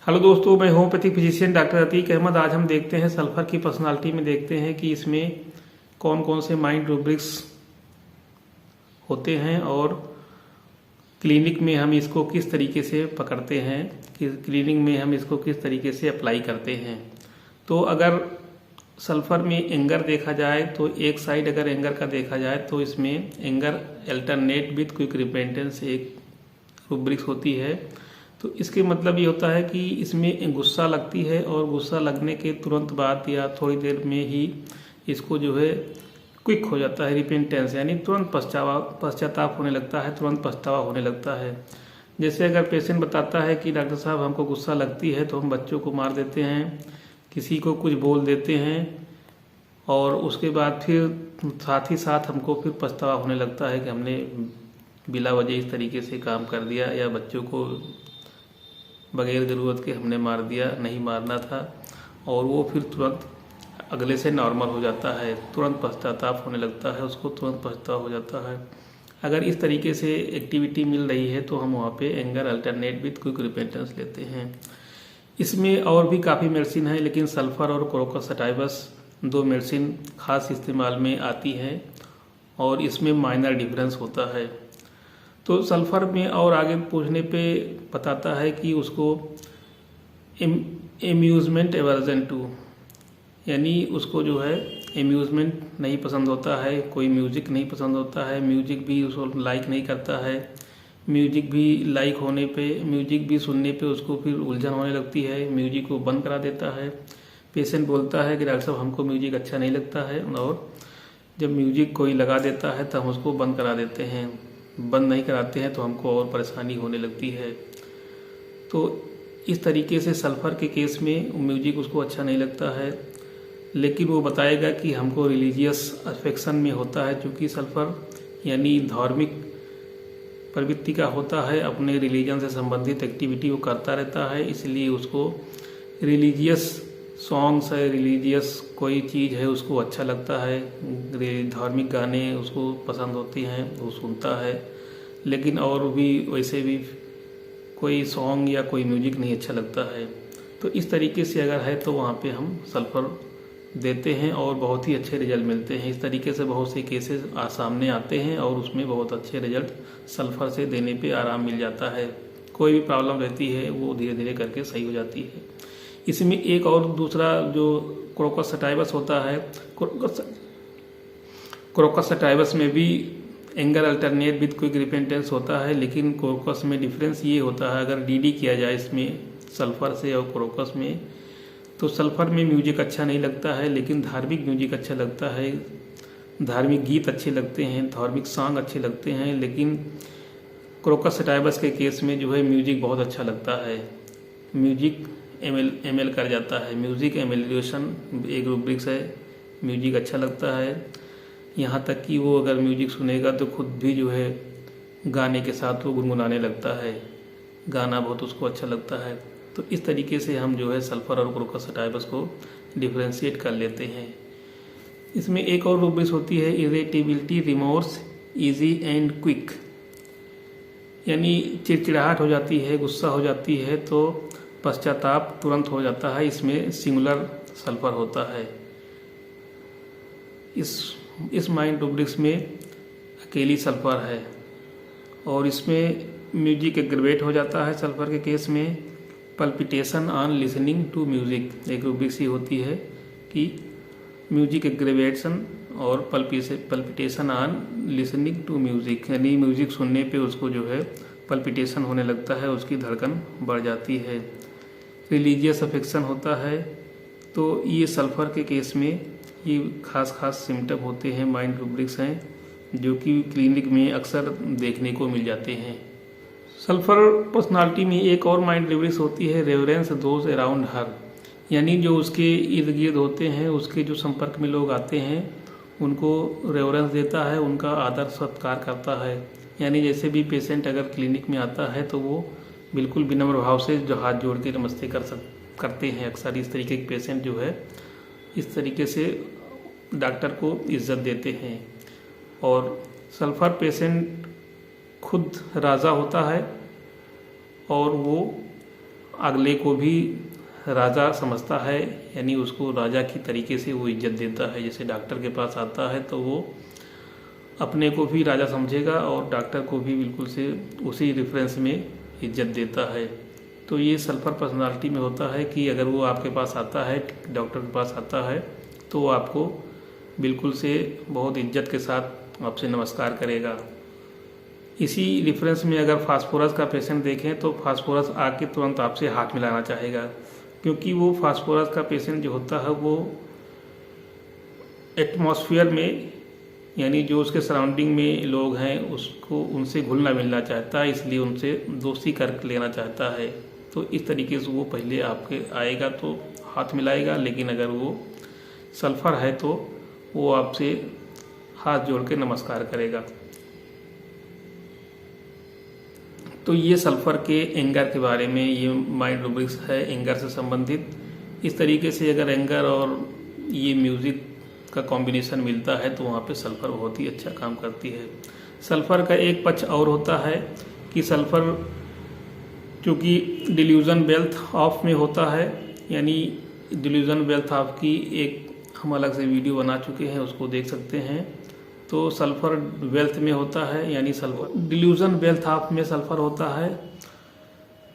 Hello दोस्तों, मैं homeopathic physician doctor Atiq Ahmed. आज हम देखते हैं सल्फर की पर्सनालिटी में देखते हैं कि इसमें कौन कौन से माइंड रूब्रिक्स होते हैं और क्लिनिक में हम इसको किस तरीके से पकड़ते हैं, कि क्लिनिक में हम इसको किस तरीके से अप्लाई करते हैं। तो अगर सल्फर में एंगर देखा जाए तो एक साइड अगर एंगर का देखा जाए तो इसमें anger alternate with quick repentance एक रूब्रिक्स होती है। तो इसके मतलब ये होता है कि इसमें गुस्सा लगती है और गुस्सा लगने के तुरंत बाद या थोड़ी देर में ही इसको जो है क्विक हो जाता है रिपेंटेंस, यानी तुरंत पश्चाताप होने लगता है, तुरंत पछतावा होने लगता है। जैसे अगर पेशेंट बताता है कि डॉक्टर साहब हमको गुस्सा लगती है तो हम बच्चों को मार देते हैं, किसी को कुछ बोल देते हैं और उसके बाद फिर साथ ही साथ हमको फिर पछतावा होने लगता है कि हमने बिला वजह इस तरीके से काम कर दिया या बच्चों को बगैर ज़रूरत के हमने मार दिया, नहीं मारना था। और वो फिर तुरंत अगले से नॉर्मल हो जाता है, तुरंत पश्चाताप होने लगता है, उसको तुरंत पछतावा हो जाता है। अगर इस तरीके से एक्टिविटी मिल रही है तो हम वहाँ पे anger alternate with quick repentance लेते हैं। इसमें और भी काफ़ी मेडिसिन है, लेकिन सल्फर और कोरोकस सटाइवस दो मेडिसिन खास इस्तेमाल में आती हैं और इसमें माइनर डिफरेंस होता है। तो सल्फर में और आगे पूछने पे बताता है कि उसको एम्यूज़मेंट एवर्जन टू, यानी उसको जो है एम्यूज़मेंट नहीं पसंद होता है, कोई म्यूजिक नहीं पसंद होता है, म्यूजिक भी उसको लाइक नहीं करता है। म्यूजिक भी लाइक होने पे, म्यूजिक भी सुनने पे उसको फिर उलझन होने लगती है, म्यूजिक को बंद करा देता है। पेशेंट बोलता है कि डॉक्टर साहब हमको म्यूजिक अच्छा नहीं लगता है, और जब म्यूजिक कोई लगा देता है तो हम उसको बंद करा देते हैं, बंद नहीं कराते हैं तो हमको और परेशानी होने लगती है। तो इस तरीके से सल्फर के केस में म्यूजिक उसको अच्छा नहीं लगता है, लेकिन वो बताएगा कि हमको रिलीजियस अफेक्शन में होता है, क्योंकि सल्फर यानी धार्मिक प्रवृत्ति का होता है, अपने रिलीजन से संबंधित एक्टिविटी वो करता रहता है, इसलिए उसको रिलीजियस सॉन्ग्स है, रिलीजियस कोई चीज़ है उसको अच्छा लगता है, धार्मिक गाने उसको पसंद होते हैं, वो सुनता है। लेकिन और भी वैसे भी कोई सॉन्ग या कोई म्यूजिक नहीं अच्छा लगता है। तो इस तरीके से अगर है तो वहाँ पे हम सल्फर देते हैं और बहुत ही अच्छे रिजल्ट मिलते हैं। इस तरीके से बहुत से केसेस सामने आते हैं और उसमें बहुत अच्छे रिजल्ट सल्फर से देने पे आराम मिल जाता है। कोई भी प्रॉब्लम रहती है वो धीरे धीरे करके सही हो जाती है। इसमें एक और दूसरा जो कोरोकस सटाइवस होता है, कोरोकस सटाइवस में भी anger alternate with quick repentance होता है, लेकिन कोरोकस में डिफरेंस ये होता है, अगर डीडी किया जाए इसमें सल्फर से और कोरोकस में, तो सल्फर में म्यूजिक अच्छा नहीं लगता है, लेकिन धार्मिक म्यूजिक अच्छा लगता है, धार्मिक गीत अच्छे लगते हैं, धार्मिक सॉन्ग अच्छे लगते हैं। लेकिन कोरोकस सटाइवस के केस में जो है म्यूजिक बहुत अच्छा लगता है, म्यूजिक एमएल कर जाता है, म्यूजिक एमेलिएशन एक रूब्रिक्स है, म्यूजिक अच्छा लगता है। यहाँ तक कि वो अगर म्यूजिक सुनेगा तो खुद भी जो है गाने के साथ वो गुनगुनाने लगता है, गाना बहुत उसको अच्छा लगता है। तो इस तरीके से हम जो है सल्फर और कोरोकस सटाइवस को डिफ्रेंशिएट कर लेते हैं। इसमें एक और रूब्रिक्स होती है irritability, remorse, easy and quick, यानी चिड़चिड़ाहट हो जाती है, गुस्सा हो जाती है तो पश्चाताप तुरंत हो जाता है। इसमें सिंगुलर सल्फर होता है। इस माइंड रूब्रिक्स में अकेली सल्फर है और इसमें म्यूजिक एग्रवेट हो जाता है। सल्फर के केस में palpitation on listening to music एक रूब्रिक्स ही होती है कि म्यूजिक एग्रवेशन और palpitation on listening to music, यानी म्यूजिक सुनने पे उसको जो है पल्पिटेशन होने लगता है, उसकी धड़कन बढ़ जाती है। रिलीजियस अफेक्शन होता है। तो ये सल्फर के केस में ये खास सिम्टम होते हैं, माइंड रूब्रिक्स हैं जो कि क्लिनिक में अक्सर देखने को मिल जाते हैं। सल्फर पर्सनालिटी में एक और माइंड रूब्रिक्स होती है रेवरेंस दोज अराउंड हर, यानी जो उसके इर्द गिर्द होते हैं, उसके जो संपर्क में लोग आते हैं उनको रेवरेंस देता है, उनका आदर सत्कार करता है। यानी जैसे भी पेशेंट अगर क्लिनिक में आता है तो वो बिल्कुल विनम्र भाव से जो हाथ जोड़ के नमस्ते करते हैं। अक्सर इस तरीके के पेशेंट जो है इस तरीके से डॉक्टर को इज्जत देते हैं। और सल्फर पेशेंट खुद राजा होता है और वो अगले को भी राजा समझता है, यानी उसको राजा की तरीके से वो इज्जत देता है। जैसे डॉक्टर के पास आता है तो वो अपने को भी राजा समझेगा और डॉक्टर को भी बिल्कुल से उसी रेफरेंस में इज्जत देता है। तो ये सल्फर पर्सनालिटी में होता है कि अगर वो आपके पास आता है, डॉक्टर के पास आता है, तो वो आपको बिल्कुल से बहुत इज्जत के साथ आपसे नमस्कार करेगा। इसी रेफरेंस में अगर फास्फोरस का पेशेंट देखें तो फास्फोरस आके तुरंत आपसे हाथ मिलाना चाहेगा, क्योंकि वो फास्फोरस का पेशेंट जो होता है वो एटमॉस्फेयर में, यानी जो उसके सराउंडिंग में लोग हैं उसको उनसे घुलना मिलना चाहता है, इसलिए उनसे दोस्ती कर लेना चाहता है। तो इस तरीके से वो पहले आपके आएगा तो हाथ मिलाएगा, लेकिन अगर वो सल्फर है तो वो आपसे हाथ जोड़ के नमस्कार करेगा। तो ये सल्फर के एंगर के बारे में, ये माइंड रूब्रिक्स है एंगर से संबंधित। इस तरीके से अगर एंगर और ये म्यूजिक का कॉम्बिनेशन मिलता है तो वहाँ पे सल्फर बहुत ही अच्छा काम करती है। सल्फर का एक पक्ष और होता है कि सल्फर चूँकि डिल्यूजन वेल्थ ऑफ में होता है, यानी डिल्यूजन वेल्थ ऑफ की एक हम अलग से वीडियो बना चुके हैं, उसको देख सकते हैं। तो सल्फर वेल्थ में होता है, यानी सल्फर डिल्यूजन वेल्थ ऑफ में सल्फर होता है।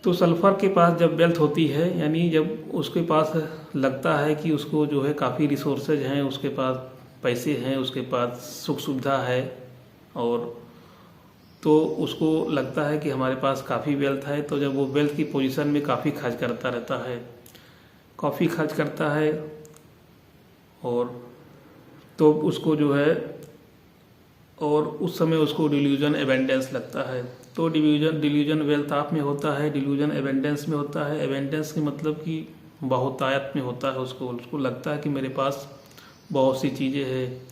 तो सल्फर के पास जब वेल्थ होती है, यानी जब उसके पास लगता है कि उसको जो है काफ़ी रिसोर्सेज हैं, उसके पास पैसे हैं, उसके पास सुख सुविधा है, और तो उसको लगता है कि हमारे पास काफ़ी वेल्थ है, तो जब वो वेल्थ की पोजीशन में काफ़ी खर्च करता रहता है, काफ़ी खर्च करता है, और तो उसको जो है, और उस समय उसको डिल्यूजन एबेंडेंस लगता है। तो डिल्यूजन वेल्थ ऑफ में होता है, डिल्यूजन एबेंडेंस में होता है। एबेंडेंस के मतलब कि बहुतायत में होता है, उसको लगता है कि मेरे पास बहुत सी चीज़ें हैं,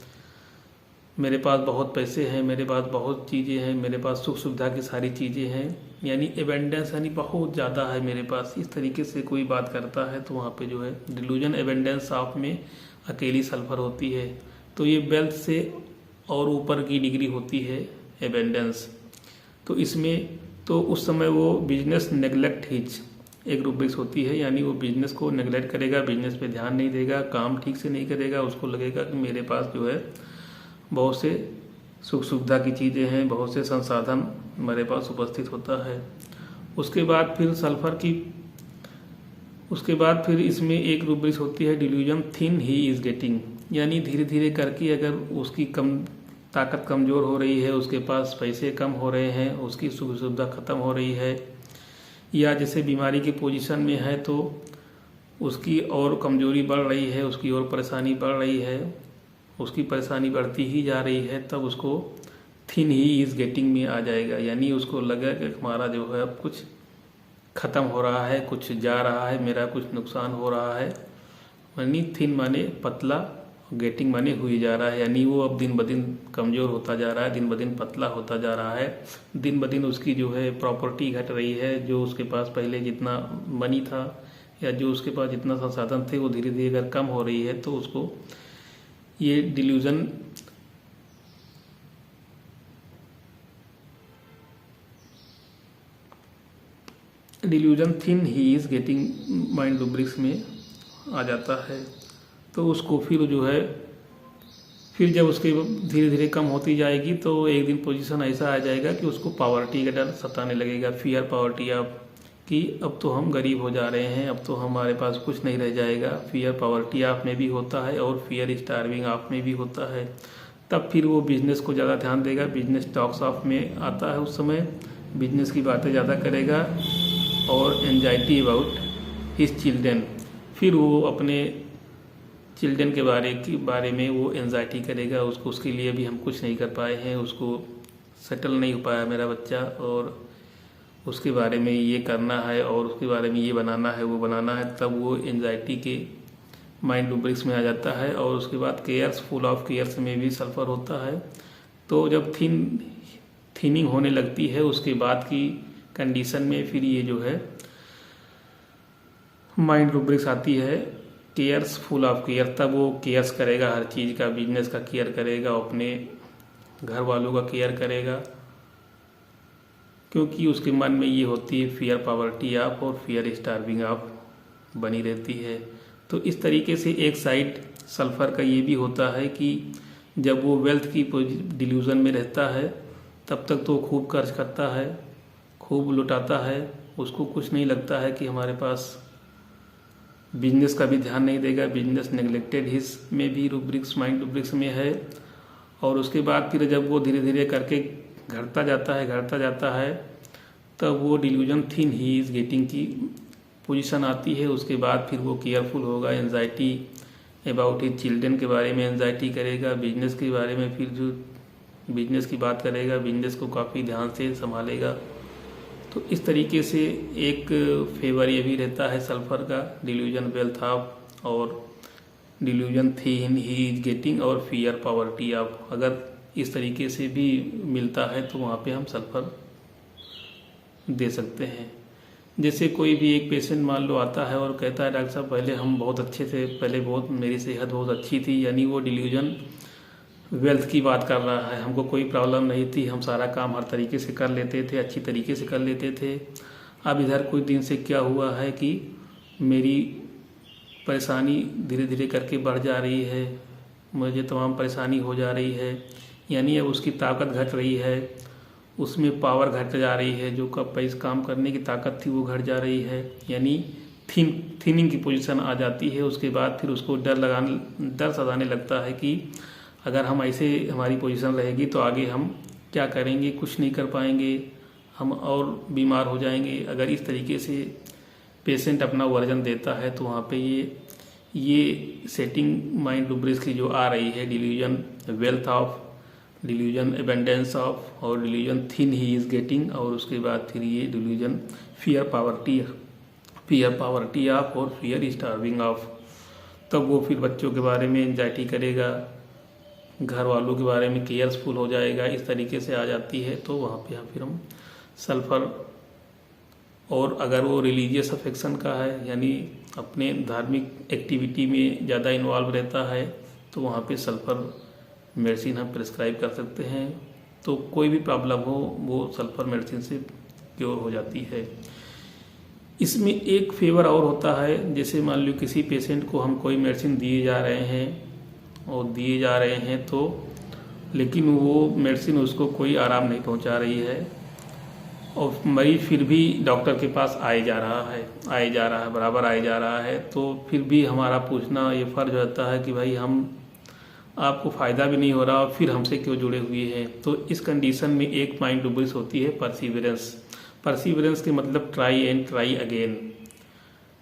मेरे पास बहुत पैसे हैं, मेरे पास बहुत चीज़ें हैं, मेरे पास सुख सुविधा की सारी चीज़ें हैं, यानी एबेंडेंस यानी बहुत ज़्यादा है मेरे पास। इस तरीके से कोई बात करता है तो वहाँ पे जो है डिल्यूजन एबेंडेंस ऑफ में अकेली सल्फर होती है। तो ये वेल्थ से और ऊपर की डिग्री होती है एबेंडेंस। तो इसमें तो उस समय वो बिजनेस नेगलेक्ट हिज एक रूब्रिक्स होती है, यानी वो बिजनेस को नेगलेक्ट करेगा, बिजनेस पे ध्यान नहीं देगा, काम ठीक से नहीं करेगा। उसको लगेगा कि मेरे पास जो है बहुत से सुख सुविधा की चीज़ें हैं, बहुत से संसाधन मेरे पास उपस्थित होता है। उसके बाद फिर इसमें एक रूब्रिक्स होती है delusion thin he is getting, यानी धीरे धीरे करके अगर उसकी ताकत कमज़ोर हो रही है, उसके पास पैसे कम हो रहे हैं, उसकी सुख सुविधा ख़त्म हो रही है, या जैसे बीमारी की पोजीशन में है तो उसकी और कमज़ोरी बढ़ रही है, उसकी और परेशानी बढ़ रही है, उसकी परेशानी बढ़ती ही जा रही है, तब उसको थिन ही इज़ गेटिंग में आ जाएगा। यानी उसको लगा कि हमारा जो है अब कुछ ख़त्म हो रहा है, कुछ जा रहा है, मेरा कुछ नुकसान हो रहा है। यानी थिन माने पतला, गेटिंग माने हुई जा रहा है, यानी वो अब दिन ब दिन कमज़ोर होता जा रहा है, दिन ब दिन पतला होता जा रहा है, दिन ब दिन उसकी जो है प्रॉपर्टी घट रही है, जो उसके पास पहले जितना मनी था या जो उसके पास जितना संसाधन थे वो धीरे धीरे अगर कम हो रही है तो उसको ये delusion thin he is getting mind rubrics में आ जाता है। तो उसको फिर जब उसके धीरे धीरे कम होती जाएगी तो एक दिन पोजीशन ऐसा आ जाएगा कि उसको पॉवर्टी का डर सताने लगेगा, फियर पॉवर्टी ऑफ, कि अब तो हम गरीब हो जा रहे हैं, अब तो हमारे पास कुछ नहीं रह जाएगा। फियर पॉवर्टी ऑफ में भी होता है और फियर स्टार्विंग ऑफ में भी होता है। तब फिर वो बिजनेस को ज़्यादा ध्यान देगा, बिजनेस टॉक्स ऑफ में आता है, उस समय बिजनेस की बातें ज़्यादा करेगा, और एंजाइटी अबाउट हिज चिल्ड्रन, फिर वो अपने चिल्ड्रन के बारे में वो एंजाइटी करेगा, उसके लिए भी हम कुछ नहीं कर पाए हैं, उसको सेटल नहीं हो पाया मेरा बच्चा, और उसके बारे में ये करना है और उसके बारे में ये बनाना है वो बनाना है। तब वो एंजाइटी के माइंड रूब्रिक्स में आ जाता है। और उसके बाद केयर्स, फुल ऑफ केयर्स में भी सल्फर होता है। तो जब थिनिंग होने लगती है उसके बाद की कंडीशन में फिर ये जो है माइंड रूब्रिक्स आती है केयर्स, फुल ऑफ केयर। तब वो केयर्स करेगा, हर चीज़ का, बिजनेस का केयर करेगा, अपने घर वालों का केयर करेगा, क्योंकि उसके मन में ये होती है फियर पॉवर्टी ऑफ और फियर स्टार्विंग ऑफ बनी रहती है। तो इस तरीके से एक साइड सल्फर का ये भी होता है कि जब वो वेल्थ की डिल्यूजन में रहता है तब तक तो खूब खर्च करता है, खूब लुटाता है, उसको कुछ नहीं लगता है कि हमारे पास बिजनेस का भी ध्यान नहीं देगा, बिजनेस नेग्लेक्टेड हिज में भी रूब्रिक्स माइंड रूब्रिक्स में है। और उसके बाद फिर जब वो धीरे धीरे करके घटता जाता है तब वो delusion thin he is getting की पोजीशन आती है। उसके बाद फिर वो केयरफुल होगा, एंजाइटी अबाउट हिज चिल्ड्रन के बारे में एंजाइटी करेगा, बिजनेस के बारे में फिर जो बिजनेस की बात करेगा, बिजनेस को काफ़ी ध्यान से संभालेगा। तो इस तरीके से एक फेवर ये भी रहता है सल्फर का, डिल्यूजन वेल्थ ऑफ और delusion thin he is getting और फियर पॉवर्टी ऑफ। अगर इस तरीके से भी मिलता है तो वहाँ पे हम सल्फर दे सकते हैं। जैसे कोई भी एक पेशेंट मान लो आता है और कहता है डॉक्टर साहब पहले हम बहुत अच्छे थे, पहले बहुत मेरी सेहत बहुत अच्छी थी, यानी वो डिल्यूजन वेल्थ की बात कर रहा है, हमको कोई प्रॉब्लम नहीं थी, हम सारा काम हर तरीके से कर लेते थे, अच्छी तरीके से कर लेते थे। अब इधर कुछ दिन से क्या हुआ है कि मेरी परेशानी धीरे धीरे करके बढ़ जा रही है, मुझे तमाम परेशानी हो जा रही है, यानी अब उसकी ताकत घट रही है, उसमें पावर घट जा रही है, जो पैसा काम करने की ताकत थी वो घट जा रही है, यानी थिनिंग की पोजीशन आ जाती है। उसके बाद फिर उसको डर सताने लगता है कि अगर हम ऐसे हमारी पोजीशन रहेगी तो आगे हम क्या करेंगे, कुछ नहीं कर पाएंगे, हम और बीमार हो जाएंगे। अगर इस तरीके से पेशेंट अपना वर्जन देता है तो वहाँ पे ये सेटिंग माइंड रूब्रिक्स की जो आ रही है, delusion wealth of, delusion abundance of और delusion thin he is getting, और उसके बाद फिर ये डिल्यूजन फियर पावर्टी ऑफ और फियर स्टार्विंग ऑफ। तब वो फिर बच्चों के बारे में एंजाइटी करेगा, घर वालों के बारे में केयरफुल हो जाएगा। इस तरीके से आ जाती है तो वहाँ पे फिर हम सल्फर, और अगर वो रिलीजियस अफेक्शन का है यानी अपने धार्मिक एक्टिविटी में ज़्यादा इन्वॉल्व रहता है तो वहाँ पे सल्फर मेडिसिन हम प्रिस्क्राइब कर सकते हैं। तो कोई भी प्रॉब्लम हो वो सल्फर मेडिसिन से क्योर हो जाती है। इसमें एक फेवर और होता है, जैसे मान लो किसी पेशेंट को हम कोई मेडिसिन दिए जा रहे हैं तो लेकिन वो मेडिसिन उसको कोई आराम नहीं पहुंचा रही है और मरीज फिर भी डॉक्टर के पास आए जा रहा है, बराबर आए जा रहा है, तो फिर भी हमारा पूछना ये फर्ज होता है कि भाई हम आपको फ़ायदा भी नहीं हो रहा और फिर हमसे क्यों जुड़े हुए हैं। तो इस कंडीशन में एक माइंड रूब्रिक्स होती है परसीवरेंस के मतलब try and try again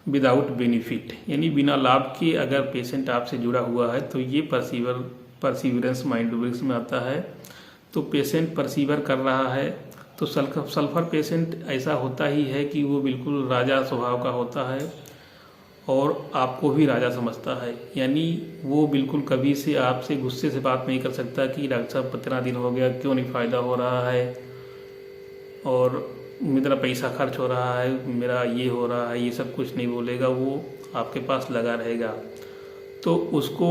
without benefit, यानी बिना लाभ के अगर पेशेंट आपसे जुड़ा हुआ है तो ये परसीवरेंस माइंड रूब्रिक्स में आता है। तो पेशेंट परसीवर कर रहा है तो सल्फर पेशेंट ऐसा होता ही है कि वो बिल्कुल राजा स्वभाव का होता है और आपको भी राजा समझता है, यानी वो बिल्कुल कभी से आपसे गुस्से से बात नहीं कर सकता कि डॉक्टर साहब कितना दिन हो गया, क्यों नहीं फ़ायदा हो रहा है और मेरा पैसा खर्च हो रहा है, मेरा ये हो रहा है, ये सब कुछ नहीं बोलेगा, वो आपके पास लगा रहेगा। तो उसको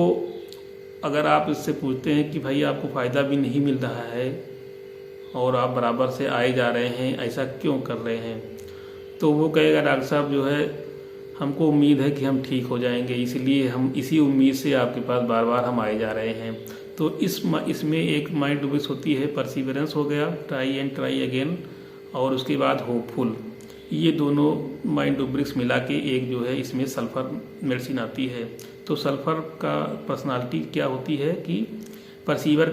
अगर आप इससे पूछते हैं कि भाई आपको फ़ायदा भी नहीं मिल रहा है और आप बराबर से आए जा रहे हैं, ऐसा क्यों कर रहे हैं, तो वो कहेगा डॉक्टर साहब जो है हमको उम्मीद है कि हम ठीक हो जाएंगे, इसलिए हम इसी उम्मीद से आपके पास बार बार हम आए जा रहे हैं। तो इसमें एक माइंड रूब्रिक्स होती है, परसीवरेंस हो गया, ट्राई एंड ट्राई अगेन, और उसके बाद होपफुल। ये दोनों माइंड रूब्रिक्स मिला के एक जो है इसमें सल्फर मेडिसिन आती है। तो सल्फर का पर्सनालिटी क्या होती है कि परसीवर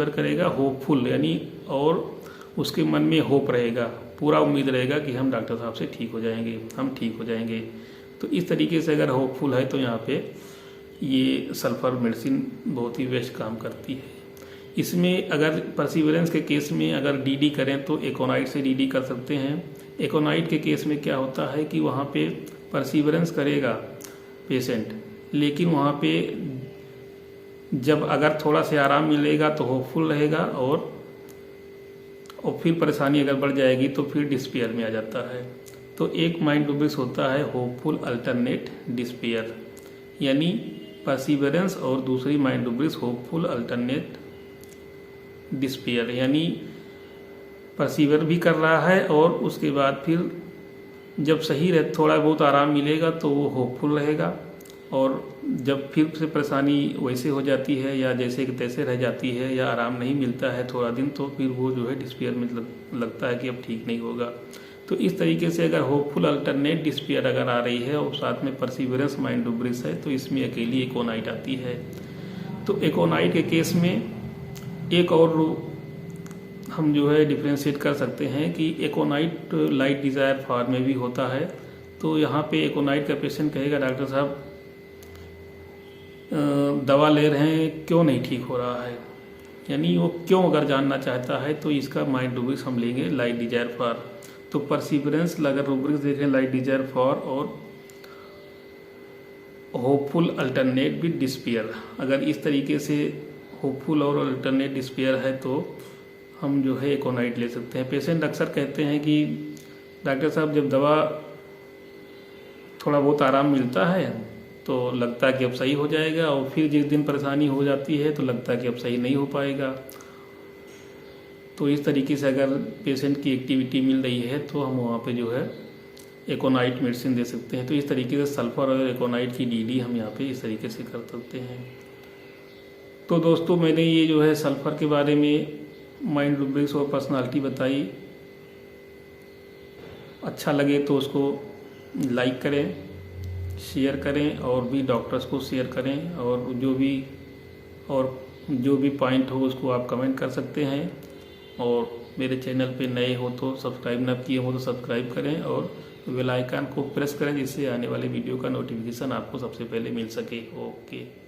करेगा होपफुल, यानी और उसके मन में होप रहेगा, पूरा उम्मीद रहेगा कि हम डॉक्टर साहब से ठीक हो जाएंगे। तो इस तरीके से अगर होपफुल है तो यहाँ पे ये सल्फर मेडिसिन बहुत ही बेस्ट काम करती है। इसमें अगर परसीवरेंस के केस में अगर डीडी करें तो एकोनाइट से डीडी कर सकते हैं। एकोनाइट के केस में क्या होता है कि वहाँ पे परसीवरेंस करेगा पेशेंट, लेकिन वहाँ पे जब अगर थोड़ा से आराम मिलेगा तो होपफुल रहेगा और फिर परेशानी अगर बढ़ जाएगी तो फिर डिस्पेयर में आ जाता है। तो एक माइंड रूब्रिक्स होता है होपफुल अल्टरनेट डिस्पेयर, यानी परसीवरेंस, और दूसरी mind rubrics hopeful alternate despair, यानी परसीवर भी कर रहा है और उसके बाद फिर जब सही रहे, थोड़ा बहुत आराम मिलेगा तो वो होपफुल रहेगा, और जब फिर से परेशानी वैसे हो जाती है या जैसे कि तैसे रह जाती है या आराम नहीं मिलता है थोड़ा दिन, तो फिर वो जो है डिस्पेयर में लगता है कि अब ठीक नहीं होगा। तो इस तरीके से अगर होपफुल अल्टरनेट डिस्पेयर अगर आ रही है और साथ में परसिवरेंस माइंड रूब्रिक्स है, तो इसमें अकेली एकोनाइट आती है। तो एकोनाइट के केस में एक और हम जो है डिफ्रेंशिएट कर सकते हैं कि एकोनाइट लाइट डिजायर फॉर में भी होता है। तो यहाँ पे एकोनाइट का पेशेंट कहेगा डॉक्टर साहब दवा ले रहे हैं क्यों नहीं ठीक हो रहा है, यानी वो क्यों अगर जानना चाहता है तो इसका माइंड रूब्रिक्स हम लेंगे लाइट डिजायर फॉर। तो परसिवरेंस अगर रूब्रिक्स देखें लाइट डिजायर फॉर और होपफुल अल्टरनेट विद डिस्पेयर, अगर इस तरीके से होपफुल और अल्टरनेट डिस्पेयर है तो हम जो है एकोनाइट ले सकते हैं। पेशेंट अक्सर कहते हैं कि डॉक्टर साहब जब दवा थोड़ा बहुत आराम मिलता है तो लगता है कि अब सही हो जाएगा, और फिर जिस दिन परेशानी हो जाती है तो लगता है कि अब सही नहीं हो पाएगा। तो इस तरीके से अगर पेशेंट की एक्टिविटी मिल रही है तो हम वहाँ पे जो है एकोनाइट मेडिसिन दे सकते हैं। तो इस तरीके से सल्फर और एकोनाइट की डीडी हम यहाँ पे इस तरीके से कर सकते हैं। तो दोस्तों मैंने ये जो है सल्फर के बारे में माइंड रूब्रिक्स और पर्सनालिटी बताई। अच्छा लगे तो उसको लाइक करें, शेयर करें और भी डॉक्टर्स को शेयर करें, और जो भी पॉइंट हो उसको आप कमेंट कर सकते हैं। और मेरे चैनल पे नए हो तो सब्सक्राइब ना किए हो तो सब्सक्राइब करें और बेल आइकन को प्रेस करें जिससे आने वाले वीडियो का नोटिफिकेशन आपको सबसे पहले मिल सके। ओके।